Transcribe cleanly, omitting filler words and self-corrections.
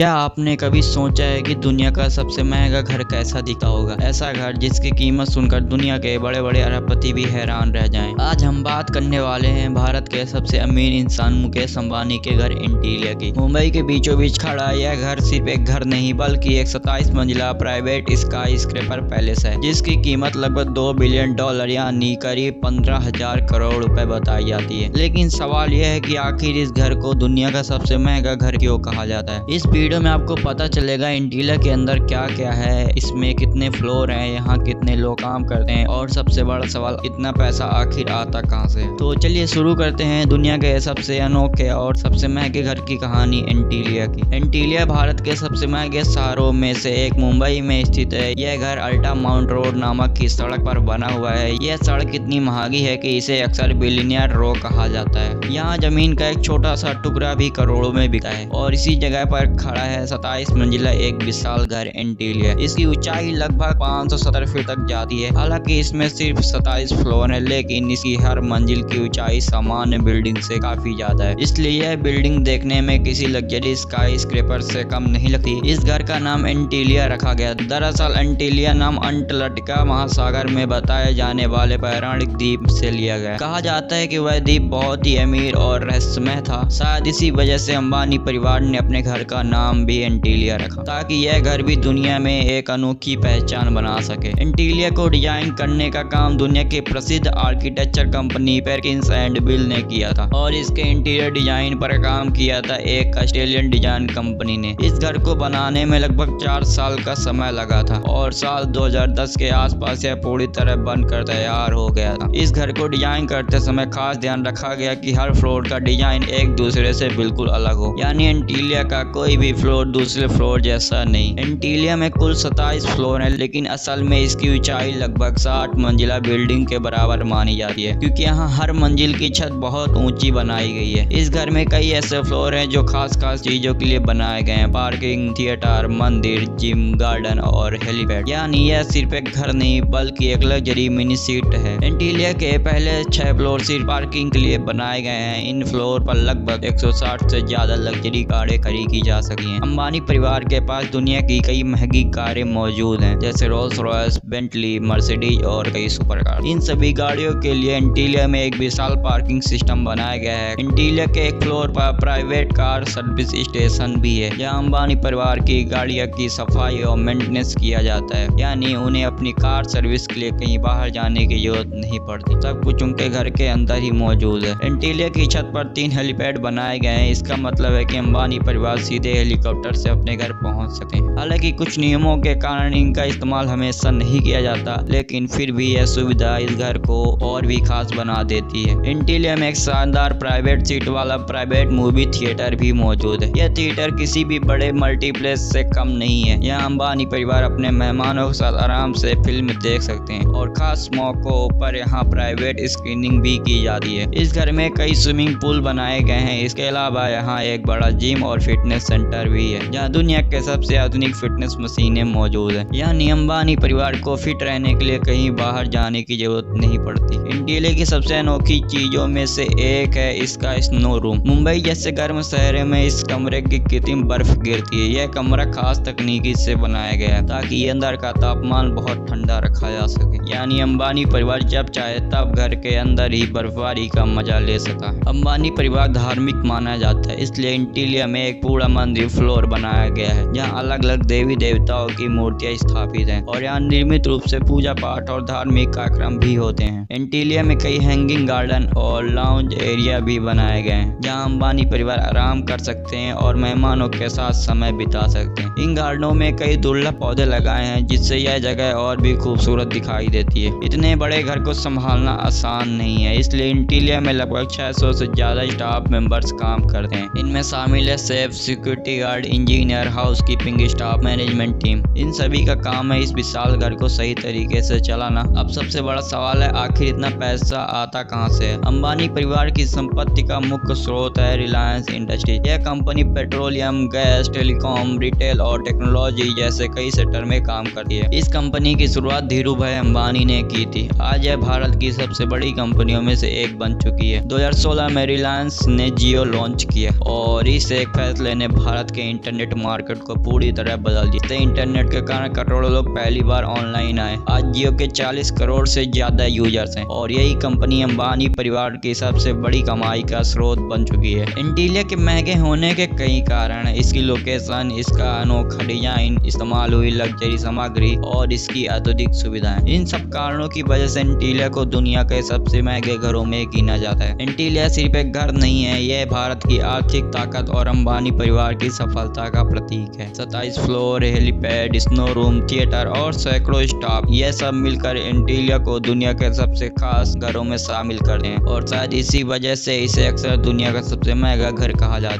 क्या आपने कभी सोचा है कि दुनिया का सबसे महंगा घर कैसा दिखता होगा? ऐसा घर जिसकी कीमत सुनकर दुनिया के बड़े बड़े अरबपति भी हैरान रह जाएं। आज हम बात करने वाले हैं भारत के सबसे अमीर इंसान मुकेश अंबानी के घर एंटीलिया की। मुंबई के बीचों बीच खड़ा यह घर सिर्फ एक घर नहीं बल्कि एक 27 मंजिला प्राइवेट स्काई स्क्रैपर पैलेस है, जिसकी कीमत लगभग $2 बिलियन यानी करीब 15,000 करोड़ रुपए बताई जाती है। लेकिन सवाल यह है कि आखिर इस घर को दुनिया का सबसे महंगा घर क्यों कहा जाता है। इस वीडियो में आपको पता चलेगा एंटीलिया के अंदर क्या क्या है, इसमें कितने फ्लोर हैं, यहाँ कितने लोग काम करते हैं और सबसे बड़ा सवाल इतना पैसा आखिर आता कहाँ से। तो चलिए शुरू करते हैं दुनिया के सबसे अनोखे और सबसे महंगे घर की कहानी एंटीलिया की। एंटीलिया भारत के सबसे महंगे शहरों में से एक मुंबई में स्थित है। यह घर अल्टा माउंट रोड नामक की सड़क पर बना हुआ है। यह सड़क इतनी महंगी है कि इसे अक्सर बिलियनियर रो कहा जाता है। यहाँ जमीन का एक छोटा सा टुकड़ा भी करोड़ों में बिका है और इसी जगह पर खड़ा है 27 मंजिला एक विशाल घर एंटीलिया। इसकी ऊंचाई लगभग 570 फीट तक जाती है। हालांकि इसमें सिर्फ 27 फ्लोर है, लेकिन इसकी हर मंजिल की ऊंचाई सामान्य बिल्डिंग से काफी ज्यादा है, इसलिए यह बिल्डिंग देखने में किसी लग्जरी स्काई स्क्रैपर से कम नहीं लगती। इस घर का नाम एंटीलिया रखा गया। दरअसल एंटीलिया नाम अंटार्कटिका महासागर में बताए जाने वाले पौराणिक द्वीप से लिया गया। कहा जाता है कि वह द्वीप बहुत ही अमीर और रहस्यमय था। शायद इसी वजह से अंबानी परिवार ने अपने घर का नाम भी एंटीलिया रखा, ताकि यह घर भी दुनिया में एक अनोखी पहचान बना सके। एंटीलिया को डिजाइन करने का काम दुनिया की प्रसिद्ध architecture company Perkins and bill ने किया था और इसके इंटीरियर डिजाइन पर काम किया था एक ऑस्ट्रेलियन डिजाइन कंपनी ने। इस घर को बनाने में लगभग 4 साल का समय लगा था और साल 2010 के आसपास यह पूरी तरह बनकर तैयार हो गया था। इस घर को डिजाइन करते समय खास ध्यान रखा गया कि हर फ्लोर का डिजाइन एक दूसरे से बिल्कुल अलग हो, यानी एंटीलिया का कोई भी फ्लोर दूसरे फ्लोर जैसा नहीं। एंटीलिया में कुल 27 फ्लोर है, लेकिन असल में इसकी ऊंचाई लगभग 60 मंजिला बिल्डिंग के बराबर मानी जाती है, क्योंकि यहाँ हर मंजिल की छत बहुत ऊंची बनाई गई है। इस घर में कई ऐसे फ्लोर हैं जो खास चीजों के लिए बनाए गए हैं। पार्किंग, थिएटर, मंदिर, जिम, गार्डन और हेलीपैड। यानी यह सिर्फ एक घर नहीं बल्कि एक लग्जरी मिनी सीट है। एंटीलिया के पहले 6 फ्लोर सिर्फ पार्किंग के लिए बनाए गए हैं। इन फ्लोर पर लगभग 160 से ज्यादा लग्जरी कारें खड़ी की जा सकी हैं। अंबानी परिवार के पास दुनिया की कई महंगी कारें मौजूद हैं, जैसे रोल्स रॉयस, बेंटली, मर्सिडीज और कई सुपर कार। इन सभी गाड़ियों के लिए एंटीलिया में एक विशाल पार्किंग सिस्टम बनाया गया है। एंटीलिया के एक फ्लोर पर प्राइवेट कार सर्विस स्टेशन भी है, जहां अंबानी परिवार की गाड़ियों की सफाई और मेंटेनेंस किया जाता है। यानी उन्हें अपनी कार सर्विस के लिए कहीं बाहर जाने की जरूरत नहीं पड़ती, सब कुछ उनके घर के अंदर ही मौजूद है। एंटीलिया की छत पर 3 हेलीपैड बनाए गए हैं। इसका मतलब है कि अंबानी परिवार सीधे हेलीकॉप्टर से अपने घर पहुंच सकते हैं। हालांकि कुछ नियमों के कारण इनका इस्तेमाल हमेशा नहीं किया जाता, लेकिन फिर भी यह सुविधा इस घर को और भी खास बना देती है। एंटीलिया में एक शानदार प्राइवेट सीट वाला प्राइवेट मूवी थिएटर भी मौजूद है। यह थिएटर किसी भी बड़े मल्टीप्लेक्स से कम नहीं है। यहाँ अंबानी परिवार अपने मेहमानों के साथ आराम से फिल्म देख सकते हैं और खास मौकों पर यहाँ प्राइवेट स्क्रीनिंग भी की जाती है। इस घर में कई स्विमिंग पूल बनाए गए हैं। इसके अलावा यहाँ एक बड़ा जिम और फिटनेस सेंटर भी है, जहाँ दुनिया के सबसे आधुनिक फिटनेस मशीनें मौजूद है। यानी अंबानी परिवार को फिट रहने के लिए कहीं बाहर जाने की जरूरत नहीं पड़ती। एंटीलिया की सबसे अनोखी चीजों में से एक है इसका स्नो रूम। मुंबई जैसे गर्म शहर में इस कमरे की कृत्रिम बर्फ गिरती है। यह कमरा खास तकनीकी से बनाया गया है ताकि अंदर का तापमान बहुत ठंडा रखा जा सके। यानी अंबानी परिवार जब चाहे तब घर के अंदर ही बर्फबारी का मजा ले सका। अंबानी परिवार धार्मिक माना जाता है, इसलिए एंटीलिया में एक पूरा मंदिर फ्लोर बनाया गया है, जहाँ अलग अलग देवी देवताओं की मूर्तियां स्थापित हैं और यहाँ निर्मित रूप से पूजा पाठ और धार्मिक कार्यक्रम भी होते हैं। एंटीलिया में कई हैंगिंग गार्डन और लाउंज एरिया भी बनाए गए हैं, जहाँ अंबानी परिवार आराम कर सकते हैं और मेहमानों के साथ समय बिता सकते हैं। इन गार्डनों में कई दुर्लभ पौधे लगाए हैं, जिससे यह जगह और भी खूबसूरत दिखाई देती है। इतने बड़े घर को संभालना आसान नहीं है, इसलिए एंटीलिया में लगभग 600 से ज्यादा स्टाफ मेंबर्स काम करते हैं। इनमें शामिल है safe, security guard, engineer, housekeeping staff, management team. इन सभी का काम है इस विशाल घर को सही तरीके से चलाना। अब सबसे बड़ा सवाल है, आखिर इतना पैसा आता कहां से है। अंबानी परिवार की संपत्ति का मुख्य स्रोत है रिलायंस इंडस्ट्रीज। यह company petroleum, gas, telecom, retail और टेक्नोलॉजी जैसे कई सेक्टर में काम करती है। इस कंपनी की शुरुआत धीरूभाई अंबानी ने की थी। आज यह भारत की सबसे बड़ी कंपनियों में से एक बन चुकी है। 2016 में रिलायंस ने जियो लॉन्च किया और इस एक फैसले ने भारत भारत के इंटरनेट मार्केट को पूरी तरह बदल दिया। इंटरनेट के कारण करोड़ों लोग पहली बार ऑनलाइन आए। आज जियो के 40 करोड़ से ज्यादा यूजर्स हैं और यही कंपनी अंबानी परिवार की सबसे बड़ी कमाई का स्रोत बन चुकी है। इंटीलिया के महंगे होने के कई कारण हैं। इसकी लोकेशन, इसका अनोखा डिजाइन, इस्तेमाल हुई लग्जरी सामग्री और इसकी आधुनिक सुविधाएं, इन सब कारणों की वजह से इंटीलिया को दुनिया के सबसे महंगे घरों में गिना जाता है। इंटीलिया सिर्फ एक घर नहीं है, यह भारत की आर्थिक ताकत और अंबानी परिवार की सफलता का प्रतीक है। 27 floor, helipad, snow room, theatre और सैकड़ों स्टाफ, यह सब मिलकर इंटीलिया को दुनिया के सबसे खास घरों में शामिल करते हैं और शायद इसी वजह से इसे अक्सर दुनिया का सबसे महंगा घर कहा जाता है।